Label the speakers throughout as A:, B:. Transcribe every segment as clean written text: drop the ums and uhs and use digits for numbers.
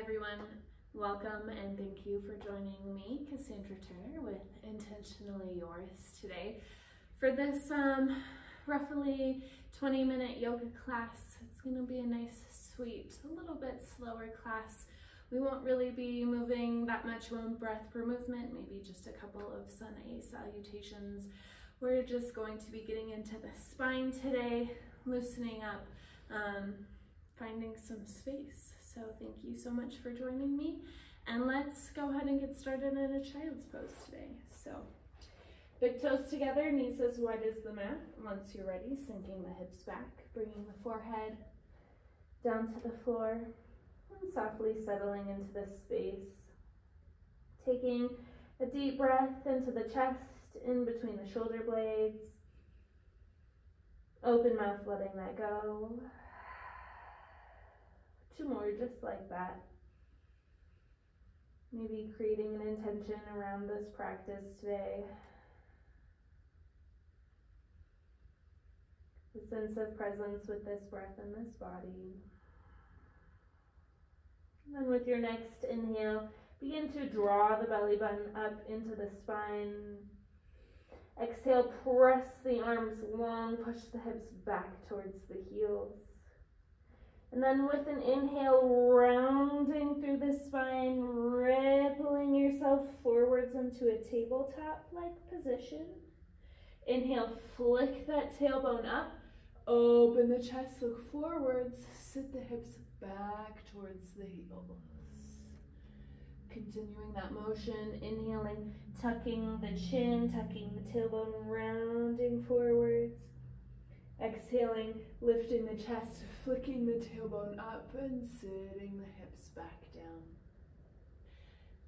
A: everyone, welcome and thank you for joining me, Cassandra Turner, with Intentionally Yours today for this roughly 20-minute yoga class. It's going to be a nice, sweet, a little bit slower class. We won't really be moving that much, one breath per movement, maybe just a couple of sun A salutations. We're just going to be getting into the spine today, loosening up, finding some space. So thank you so much for joining me, and let's go ahead and get started in a child's pose today. So big toes together, knees as wide as the mat. Once you're ready, sinking the hips back, bringing the forehead down to the floor, and softly settling into this space. Taking a deep breath into the chest, in between the shoulder blades. Open mouth, letting that go. Two more just like that. Maybe creating an intention around this practice today. A sense of presence with this breath and this body. And then with your next inhale, begin to draw the belly button up into the spine. Exhale, press the arms long, push the hips back towards the heels. And then with an inhale, rounding through the spine, rippling yourself forwards into a tabletop-like position. Inhale, flick that tailbone up, open the chest, look forwards, sit the hips back towards the heels. Continuing that motion, inhaling, tucking the chin, tucking the tailbone, rounding forwards. Exhaling, lifting the chest, flicking the tailbone up and sitting the hips back down.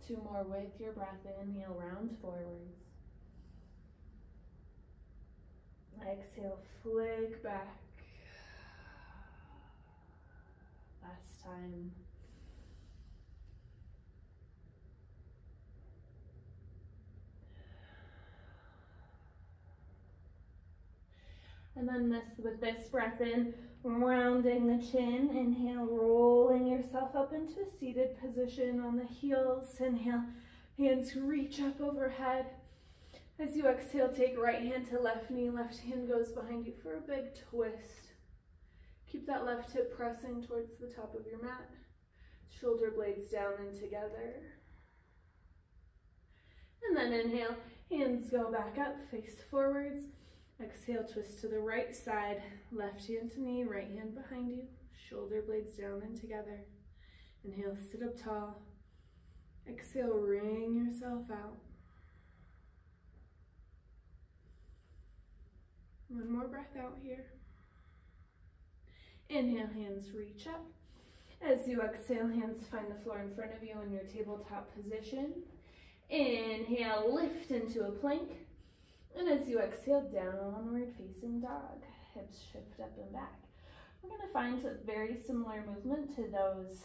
A: Two more with your breath. Inhale, round forwards. Exhale, flick back. Last time. And then with this breath in, rounding the chin. Inhale, rolling yourself up into a seated position on the heels. Inhale, hands reach up overhead. As you exhale, take right hand to left knee. Left hand goes behind you for a big twist. Keep that left hip pressing towards the top of your mat. Shoulder blades down and together. And then inhale, hands go back up, face forwards. Exhale, twist to the right side, left hand to knee, right hand behind you, shoulder blades down and together. Inhale, sit up tall. Exhale, wring yourself out. One more breath out here. Inhale, hands reach up. As you exhale, hands find the floor in front of you in your tabletop position. Inhale, lift into a plank. And as you exhale, downward facing dog. Hips shift up and back. We're going to find a very similar movement to those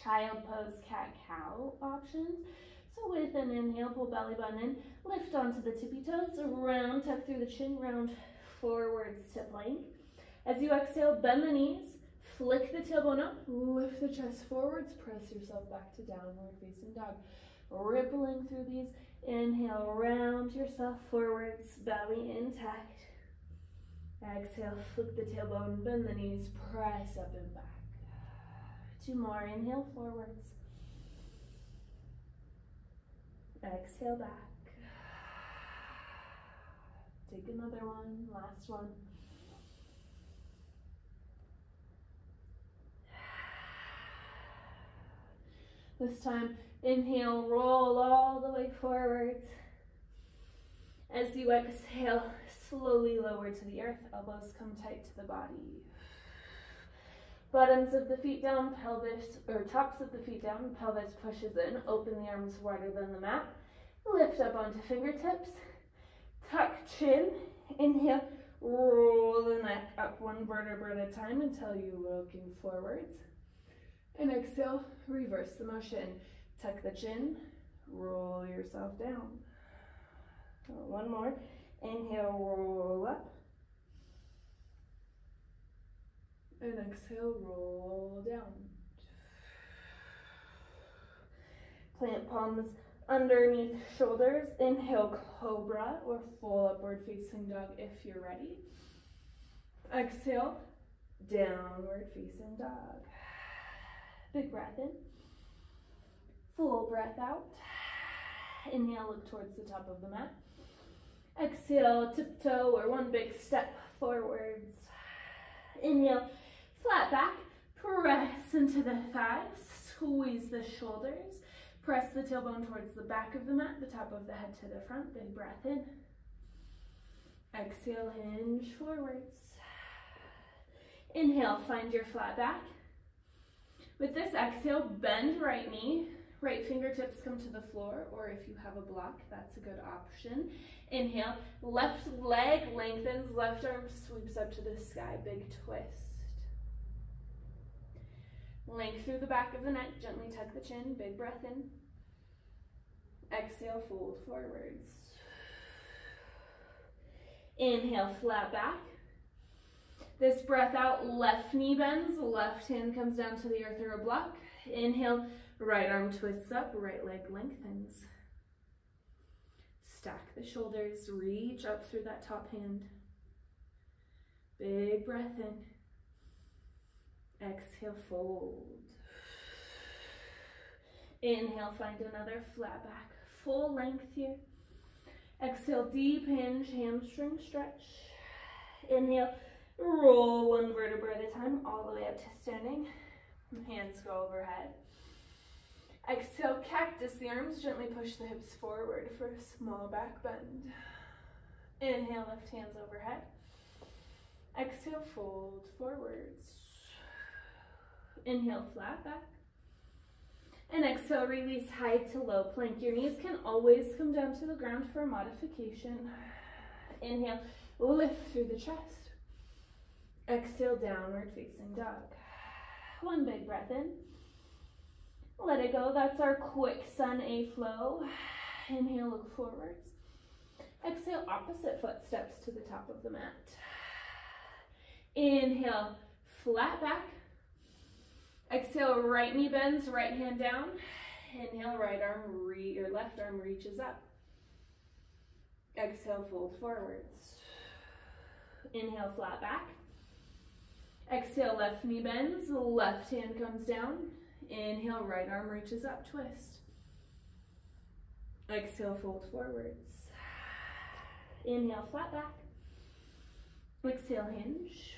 A: child pose cat-cow options. So with an inhale, pull belly button in, lift onto the tippy toes, round, tuck through the chin, round forwards to plank. As you exhale, bend the knees, flick the tailbone up, lift the chest forwards, press yourself back to downward facing dog. Rippling through these. Inhale, round yourself forwards, belly intact. Exhale, flick the tailbone, bend the knees, press up and back. Two more, inhale forwards. Exhale back. Take another one, last one. This time, inhale, roll all the way forwards. As you exhale, slowly lower to the earth, elbows come tight to the body. Bottoms of the feet down, pelvis, or tops of the feet down, pelvis pushes in, open the arms wider than the mat. Lift up onto fingertips, tuck chin, inhale, roll the neck up one vertebra at a time until you're looking forwards. And exhale, reverse the motion. Tuck the chin, roll yourself down. One more. Inhale, roll up. And exhale, roll down. Plant palms underneath shoulders. Inhale, cobra or full upward facing dog if you're ready. Exhale, downward facing dog. Big breath in. Full breath out. Inhale, look towards the top of the mat. Exhale, tiptoe or one big step forwards. Inhale, flat back. Press into the thighs. Squeeze the shoulders. Press the tailbone towards the back of the mat, the top of the head to the front. Big breath in. Exhale, hinge forwards. Inhale, find your flat back. With this exhale, bend right knee. Right fingertips come to the floor, or if you have a block, that's a good option. Inhale, left leg lengthens, left arm sweeps up to the sky, big twist. Length through the back of the neck, gently tuck the chin, big breath in. Exhale, fold forwards. Inhale, flat back. This breath out, left knee bends, left hand comes down to the earth or a block. Inhale, right arm twists up, right leg lengthens. Stack the shoulders, reach up through that top hand. Big breath in. Exhale, fold. Inhale, find another flat back. Full length here. Exhale, deep hinge, hamstring stretch. Inhale, roll one vertebra at a time, all the way up to standing. Hands go overhead. Exhale, cactus the arms, gently push the hips forward for a small back bend. Inhale, lift hands overhead. Exhale, fold forwards. Inhale, flat back. And exhale, release high to low plank. Your knees can always come down to the ground for a modification. Inhale, lift through the chest. Exhale, downward facing dog. One big breath in. Let it go. That's our quick sun A flow. Inhale, look forwards. Exhale, opposite footsteps to the top of the mat. Inhale, flat back. Exhale, right knee bends, right hand down. Inhale, right arm, your left arm reaches up. Exhale, fold forwards. Inhale, flat back. Exhale, left knee bends, left hand comes down. Inhale, right arm reaches up, twist. Exhale, fold forwards. Inhale, flat back. Exhale, hinge.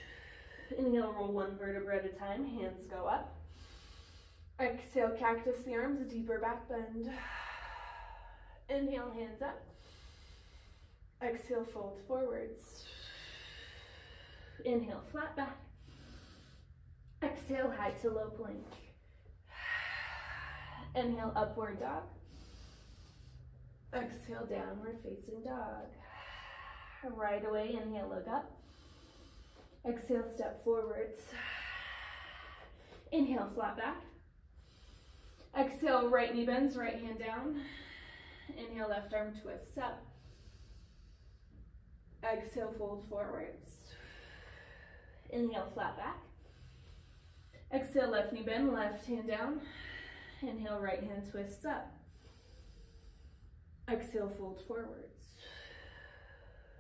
A: Inhale, roll one vertebra at a time, hands go up. Exhale, cactus the arms, deeper back bend. Inhale, hands up. Exhale, fold forwards. Inhale, flat back. Exhale, high to low plank. Inhale, upward dog. Exhale, downward facing dog. Right away, inhale, look up. Exhale, step forwards. Inhale, flat back. Exhale, right knee bends, right hand down. Inhale, left arm twists up. Exhale, fold forwards. Inhale, flat back. Exhale, left knee bend, left hand down. Inhale, right hand twists up. Exhale, fold forwards.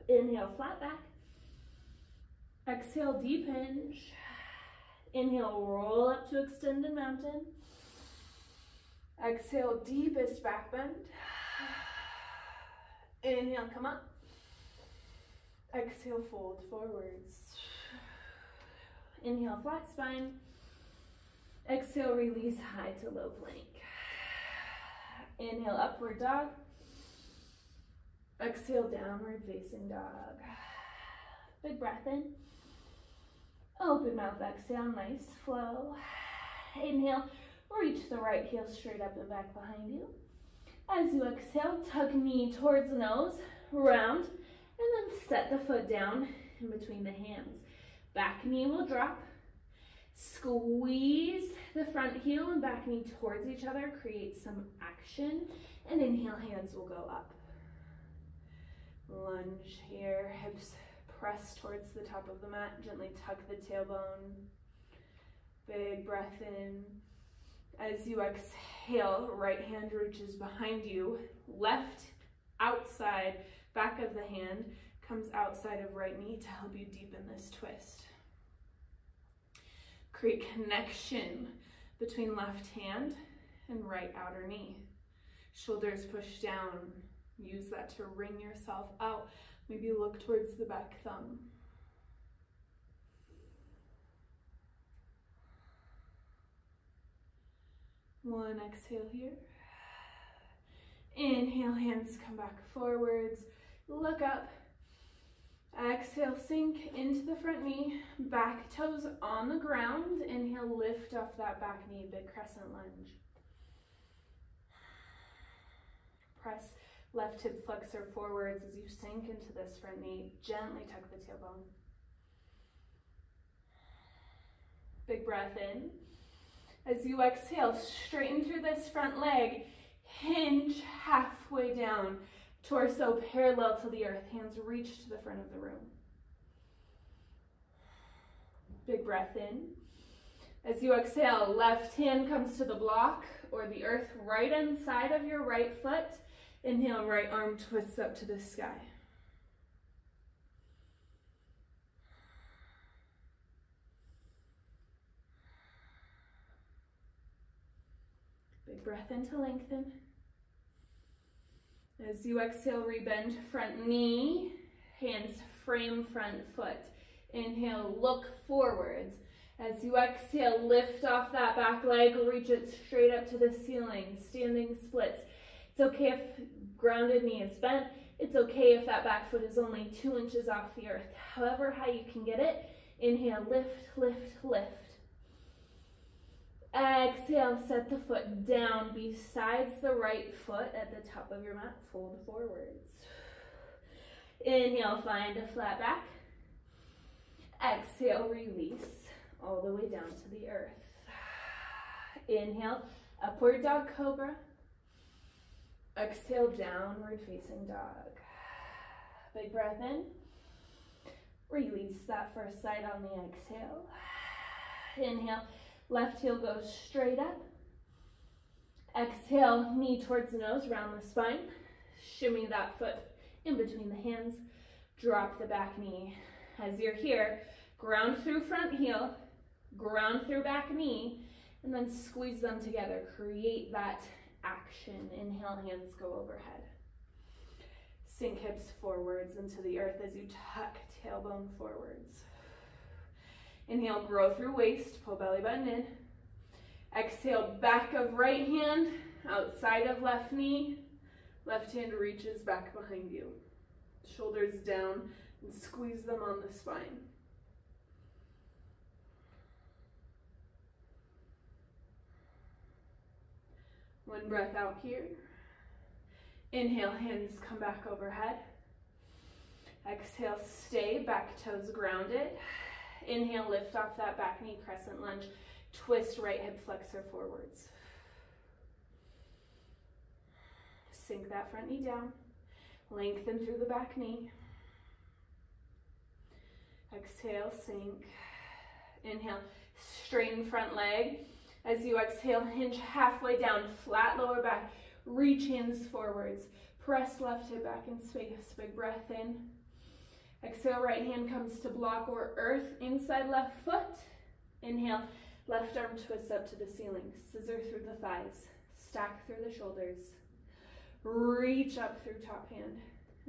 A: Inhale, flat back. Exhale, deep hinge. Inhale, roll up to extended mountain. Exhale, deepest back bend. Inhale, come up. Exhale, fold forwards. Inhale, flat spine. Exhale, release high to low plank. Inhale, upward dog. Exhale, downward facing dog. Big breath in. Open mouth, exhale, nice flow. Inhale, reach the right heel straight up and back behind you. As you exhale, tuck knee towards the nose, round, and then set the foot down in between the hands. Back knee will drop. Squeeze the front heel and back knee towards each other, create some action, and inhale, hands will go up. Lunge here, hips press towards the top of the mat, gently tuck the tailbone. Big breath in. As you exhale, right hand reaches behind you, left outside, back of the hand comes outside of right knee to help you deepen this twist. Create connection between left hand and right outer knee. Shoulders push down. Use that to wring yourself out. Maybe look towards the back thumb. One exhale here. Inhale, hands come back forwards. Look up. Exhale, sink into the front knee. Back toes on the ground. Inhale, lift off that back knee. Big crescent lunge. Press left hip flexor forwards as you sink into this front knee. Gently tuck the tailbone. Big breath in. As you exhale, straighten through this front leg. Hinge halfway down. Torso parallel to the earth. Hands reach to the front of the room. Big breath in. As you exhale, left hand comes to the block or the earth right inside of your right foot. Inhale, right arm twists up to the sky. Big breath in to lengthen. As you exhale, rebend front knee, hands frame front foot. Inhale, look forwards. As you exhale, lift off that back leg, reach it straight up to the ceiling, standing splits. It's okay if grounded knee is bent. It's okay if that back foot is only 2 inches off the earth. However high you can get it. Inhale, lift, lift, lift. Exhale, set the foot down besides the right foot at the top of your mat. Fold forwards. Inhale, find a flat back. Exhale, release all the way down to the earth. Inhale, upward dog cobra. Exhale, downward facing dog. Big breath in. Release that first side on the exhale. Inhale, left heel goes straight up. Exhale, knee towards nose, round the spine. Shimmy that foot in between the hands. Drop the back knee. As you're here, ground through front heel, ground through back knee, and then squeeze them together. Create that action. Inhale, hands go overhead. Sink hips forwards into the earth as you tuck tailbone forwards. Inhale, grow through waist, pull belly button in. Exhale, back of right hand, outside of left knee. Left hand reaches back behind you. Shoulders down and squeeze them on the spine. One breath out here. Inhale, hands come back overhead. Exhale, stay, back toes grounded. Inhale, lift off that back knee, crescent lunge. Twist right hip flexor forwards. Sink that front knee down. Lengthen through the back knee. Exhale, sink. Inhale, straighten front leg. As you exhale, hinge halfway down, flat lower back. Reach hands forwards. Press left hip back in space. Big breath in. Exhale, right hand comes to block or earth inside left foot. Inhale, left arm twists up to the ceiling. Scissor through the thighs. Stack through the shoulders. Reach up through top hand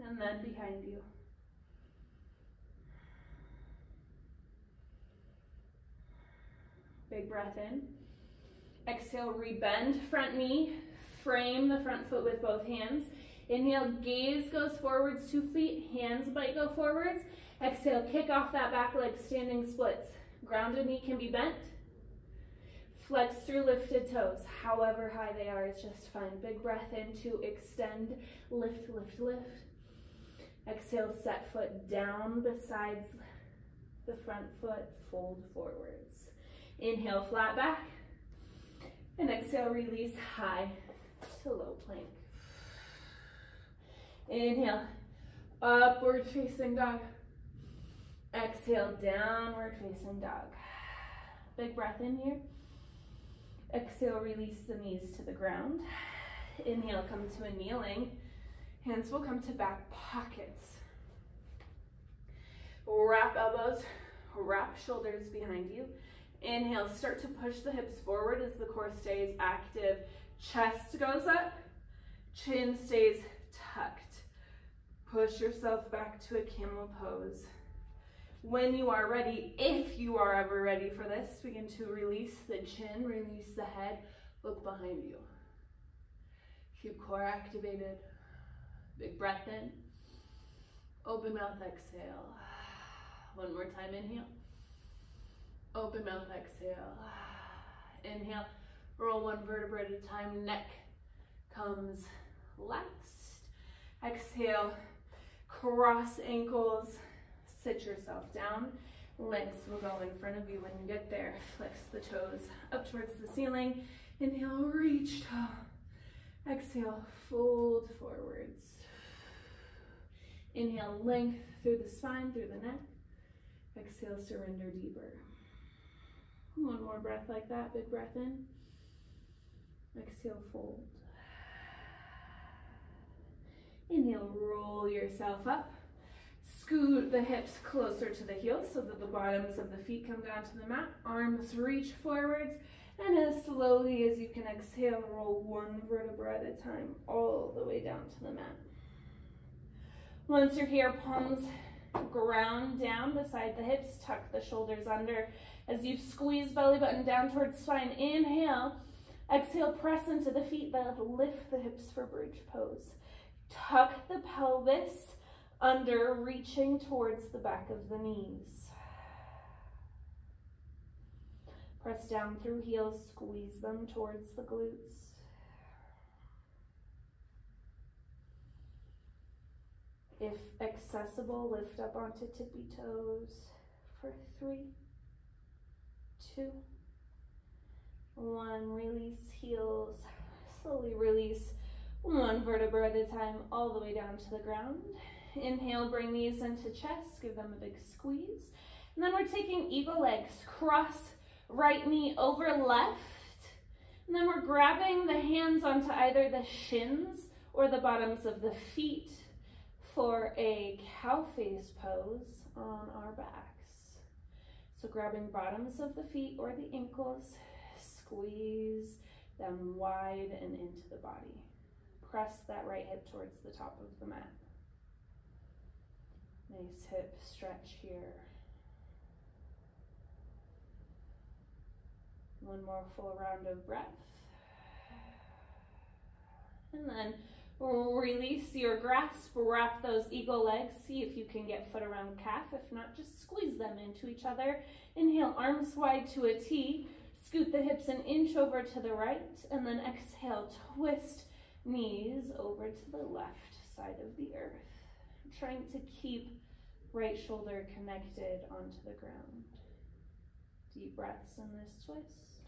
A: and then behind you. Big breath in. Exhale, rebend front knee. Frame the front foot with both hands. Inhale, gaze goes forwards, 2 feet, hands might go forwards. Exhale, kick off that back leg, standing splits. Grounded knee can be bent. Flex through lifted toes. However high they are, it's just fine. Big breath in to extend, lift, lift, lift. Exhale, set foot down besides the front foot, fold forwards. Inhale, flat back. And exhale, release high to low plank. Inhale, upward facing dog. Exhale, downward facing dog. Big breath in here. Exhale, release the knees to the ground. Inhale, come to a kneeling. Hands will come to back pockets. Wrap elbows, wrap shoulders behind you. Inhale, start to push the hips forward as the core stays active. Chest goes up, chin stays tucked. Push yourself back to a camel pose. When you are ready, if you are ever ready for this, begin to release the chin, release the head, look behind you. Keep core activated. Big breath in. Open mouth, exhale. One more time, inhale. Open mouth, exhale. Inhale, roll one vertebra at a time, neck comes last. Exhale, cross ankles, sit yourself down. Legs will go in front of you when you get there. Flex the toes up towards the ceiling. Inhale, reach tall. Exhale, fold forwards. Inhale, length through the spine, through the neck. Exhale, surrender deeper. One more breath like that, big breath in. Exhale, fold. Inhale, roll yourself up. Scoot the hips closer to the heels so that the bottoms of the feet come down to the mat. Arms reach forwards, and as slowly as you can exhale, roll one vertebra at a time all the way down to the mat. Once you're here, palms ground down beside the hips, tuck the shoulders under. As you squeeze belly button down towards spine, inhale. Exhale, press into the feet, lift the hips for bridge pose. Tuck the pelvis under, reaching towards the back of the knees. Press down through heels, squeeze them towards the glutes. If accessible, lift up onto tippy toes for 3, 2, 1. Release heels, slowly release one vertebra at a time all the way down to the ground. Inhale, bring knees into chest, give them a big squeeze. And then we're taking eagle legs, cross right knee over left. And then we're grabbing the hands onto either the shins or the bottoms of the feet for a cow face pose on our backs. So grabbing bottoms of the feet or the ankles, squeeze them wide and into the body. Press that right hip towards the top of the mat. Nice hip stretch here. One more full round of breath. And then release your grasp, wrap those eagle legs. See if you can get foot around calf. If not, just squeeze them into each other. Inhale, arms wide to a T. Scoot the hips an inch over to the right. And then exhale, twist knees over to the left side of the earth. Trying to keep right shoulder connected onto the ground. Deep breaths in this twist.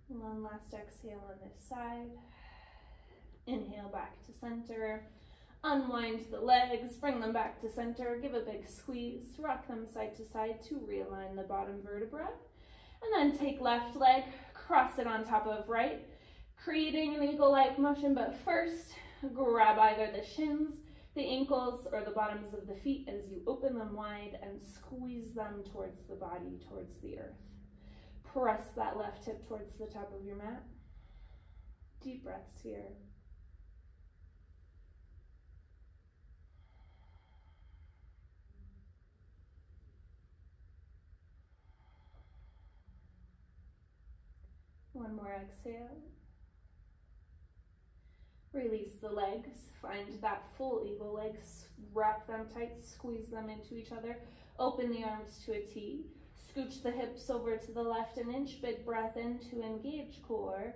A: One last exhale on this side. Inhale back to center. Unwind the legs, bring them back to center, give a big squeeze, rock them side to side to realign the bottom vertebra. And then take left leg, cross it on top of right, creating an eagle-like motion, but first, grab either the shins, the ankles, or the bottoms of the feet as you open them wide and squeeze them towards the body, towards the earth. Press that left hip towards the top of your mat. Deep breaths here. One more exhale. Release the legs. Find that full eagle legs. Wrap them tight, squeeze them into each other. Open the arms to a T. Scooch the hips over to the left an inch. Big breath in to engage core.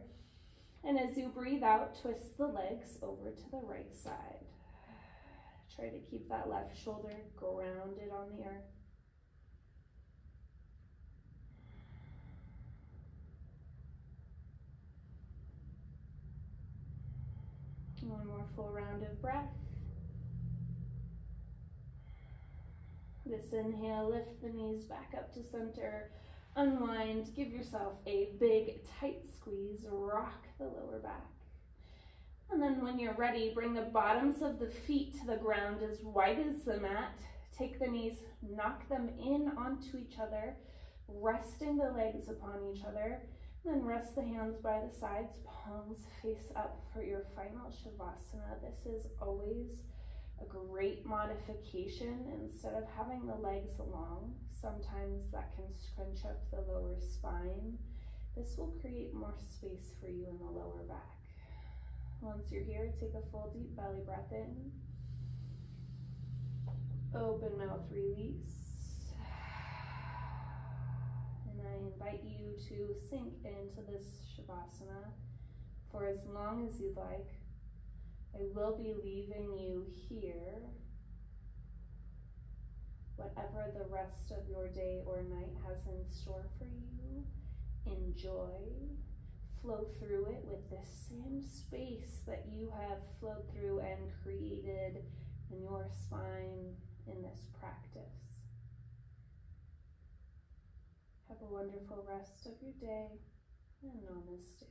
A: And as you breathe out, twist the legs over to the right side. Try to keep that left shoulder grounded on the earth. One more full round of breath. This inhale, lift the knees back up to center, unwind, give yourself a big tight squeeze, rock the lower back. And then when you're ready, bring the bottoms of the feet to the ground as wide as the mat. Take the knees, knock them in onto each other, resting the legs upon each other. Then rest the hands by the sides, palms face up for your final Shavasana. This is always a great modification. Instead of having the legs long, sometimes that can scrunch up the lower spine. This will create more space for you in the lower back. Once you're here, take a full deep belly breath in. Open mouth, release. And I invite you to sink into this Shavasana for as long as you'd like. I will be leaving you here. Whatever the rest of your day or night has in store for you, enjoy. Flow through it with the same space that you have flowed through and created in your spine in this practice. Have a wonderful rest of your day, and namaste.